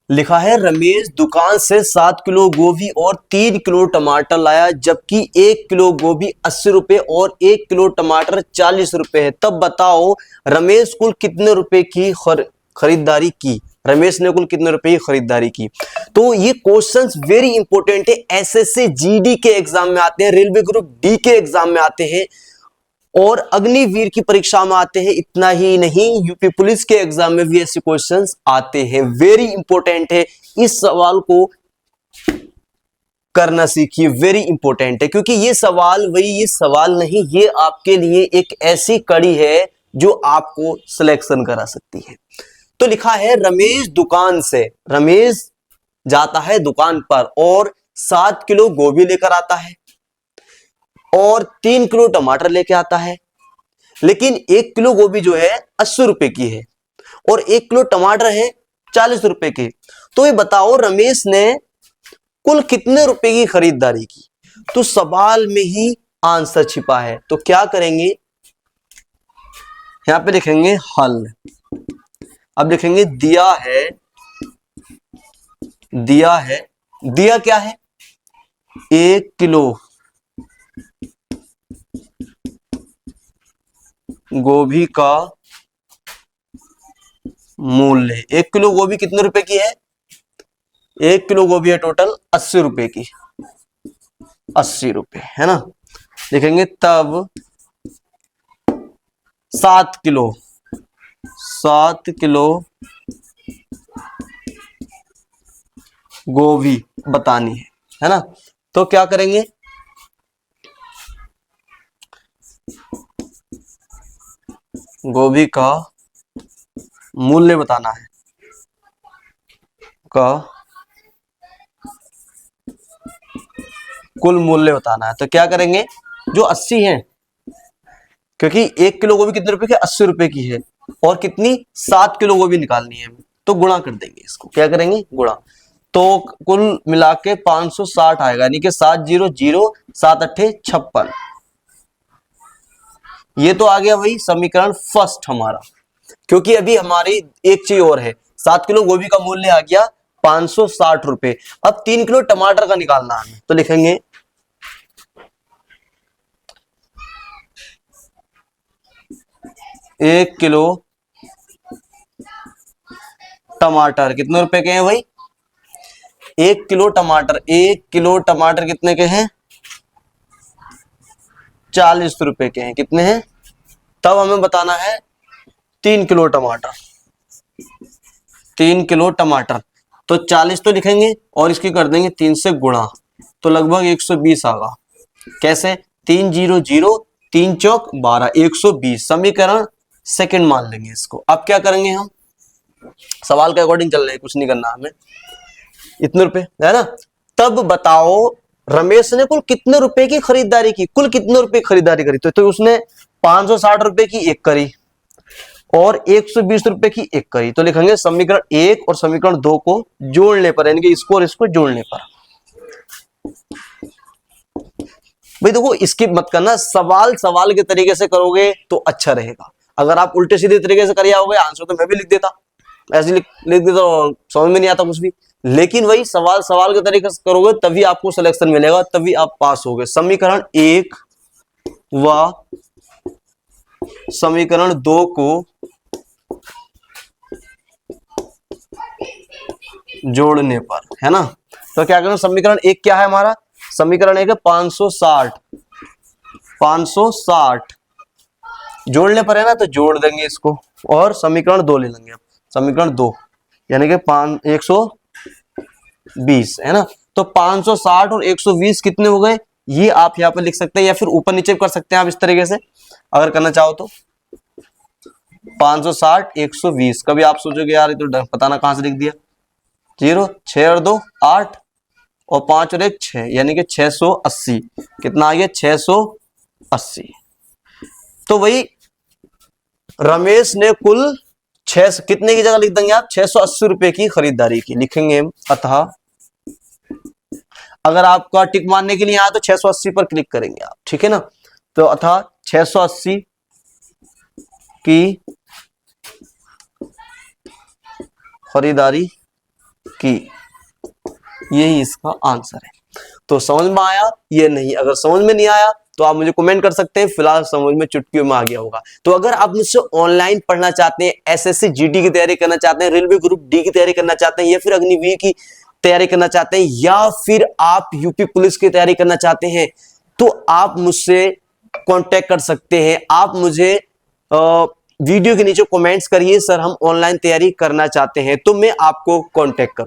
लिखा है रमेश दुकान से 7 किलो गोभी और 3 किलो टमाटर लाया, जबकि 1 किलो गोभी 80 रुपए और 1 किलो टमाटर 40 रुपए है। तब बताओ रमेश कुल कितने रुपए की खरीदारी की। रमेश ने कुल कितने रुपए की खरीदारी की। तो ये क्वेश्चंस वेरी इंपॉर्टेंट है, एसएससी जीडी के एग्जाम में आते हैं, रेलवे ग्रुप डी के एग्जाम में आते हैं और अग्निवीर की परीक्षा में आते हैं। इतना ही नहीं, यूपी पुलिस के एग्जाम में भी ऐसे क्वेश्चंस आते हैं। वेरी इंपॉर्टेंट है, इस सवाल को करना सीखिए, वेरी इंपॉर्टेंट है, क्योंकि ये सवाल वही ये सवाल नहीं, ये आपके लिए एक ऐसी कड़ी है जो आपको सिलेक्शन करा सकती है। तो लिखा है रमेश दुकान से, रमेश जाता है दुकान पर और 7 किलो गोभी लेकर आता है और 3 किलो टमाटर लेके आता है, लेकिन 1 किलो गोभी जो है 80 रुपए की है और 1 किलो टमाटर है 40 रुपए के। तो ये बताओ रमेश ने कुल कितने रुपए की खरीदारी की। तो सवाल में ही आंसर छिपा है। तो क्या करेंगे, यहां पे लिखेंगे हल। अब लिखेंगे दिया है, दिया क्या है 1 किलो गोभी का मूल्य। 1 किलो गोभी कितने रुपए की है, 1 किलो गोभी है टोटल 80 रुपए की, 80 रुपए है ना। लिखेंगे तब 7 किलो गोभी बतानी है ना। तो क्या करेंगे, गोभी का मूल्य बताना है, का कुल मूल्य बताना है। तो क्या करेंगे, जो 80 है, क्योंकि 1 किलो गोभी कितने रुपए की 80 रुपए की है और कितनी 7 किलो गोभी निकालनी है, तो गुणा कर देंगे इसको। क्या करेंगे, गुणा। तो कुल मिला के 560 आएगा, यानी कि 700 7 अट्ठे 56। ये तो आ गया वही समीकरण फर्स्ट हमारा, क्योंकि अभी हमारी एक चीज और है, 7 किलो गोभी का मूल्य आ गया 560 रुपए। अब 3 किलो टमाटर का निकालना है, तो लिखेंगे 1 किलो टमाटर कितने रुपए के हैं भाई, 1 किलो टमाटर कितने के हैं 40 रुपए के हैं। कितने हैं, तब हमें बताना है 3 किलो टमाटर, 3 किलो टमाटर। तो 40 तो लिखेंगे और इसकी कर देंगे 3 से गुणा, तो लगभग 120 आएगा। कैसे, 300 3 चौक 12, 120 समीकरण सेकंड मान लेंगे इसको। अब क्या करेंगे, हम सवाल के अकॉर्डिंग चल रहे हैं, कुछ नहीं करना हमें। इतने रुपए है ना। तब बताओ रमेश ने कुल कितने रुपए की खरीदारी की, कुल कितने रुपए की खरीदारी करी। तो उसने 560 रुपए की एक करी और 120 रुपए की एक करी। तो लिखेंगे समीकरण 1 और समीकरण 2 को जोड़ने पर, यानी कि इसको और इसको जोड़ने पर। भाई देखो स्किप मत करना, सवाल के तरीके से करोगे तो अच्छा रहेगा। अगर आप उल्टे सीधे तरीके से कर आओगे, आंसर तो मैं भी लिख देता, ऐसे लिख देता तो समझ में नहीं आता कुछ भी। लेकिन वही सवाल के तरीके से करोगे तभी आपको सिलेक्शन मिलेगा, तभी आप पास होगे। समीकरण 1 व समीकरण 2 को जोड़ने पर, है ना। तो क्या करें, समीकरण 1 क्या है हमारा, समीकरण 1 है 560 जोड़ने पर है ना, तो जोड़ देंगे इसको और समीकरण 2 ले लेंगे। समीकरण 2 यानी कि 120 है ना। तो 560 और 120 कितने हो गए, ये आप यहाँ पे लिख सकते हैं या फिर ऊपर नीचे कर सकते हैं आप इस तरीके से, अगर करना चाहो तो। 560 120, कभी आप सोचोगे यार ये तो पता ना कहां से लिख दिया, 0 6 और 2 8 और 5 और 1 6, यानी कि 680। कितना आ गया 680। तो वही रमेश ने कुल कितने की जगह लिख देंगे आप 680 रुपए की खरीदारी की, लिखेंगे अतः। अगर आपका टिक मारने के लिए आया तो 680 पर क्लिक करेंगे आप, ठीक है ना। तो अतः 680 की खरीदारी की, यही इसका आंसर है। तो समझ में आया ये नहीं? अगर समझ में नहीं आया तो आप मुझे कमेंट कर सकते हैं, फिलहाल समझ में चुटकियों में आ गया होगा। तो अगर आप मुझसे ऑनलाइन पढ़ना चाहते हैं, एसएससी जीडी की तैयारी करना चाहते हैं, रेलवे ग्रुप डी की तैयारी करना चाहते हैं, या फिर अग्निवीर की तैयारी करना चाहते हैं, या फिर आप यूपी पुलिस की तैयारी करना चाहते हैं, तो आप मुझसे कांटेक्ट कर सकते हैं। आप मुझे वीडियो के नीचे कमेंट्स करिए, सर हम ऑनलाइन तैयारी करना चाहते हैं, तो मैं आपको कांटेक्ट करूंगा।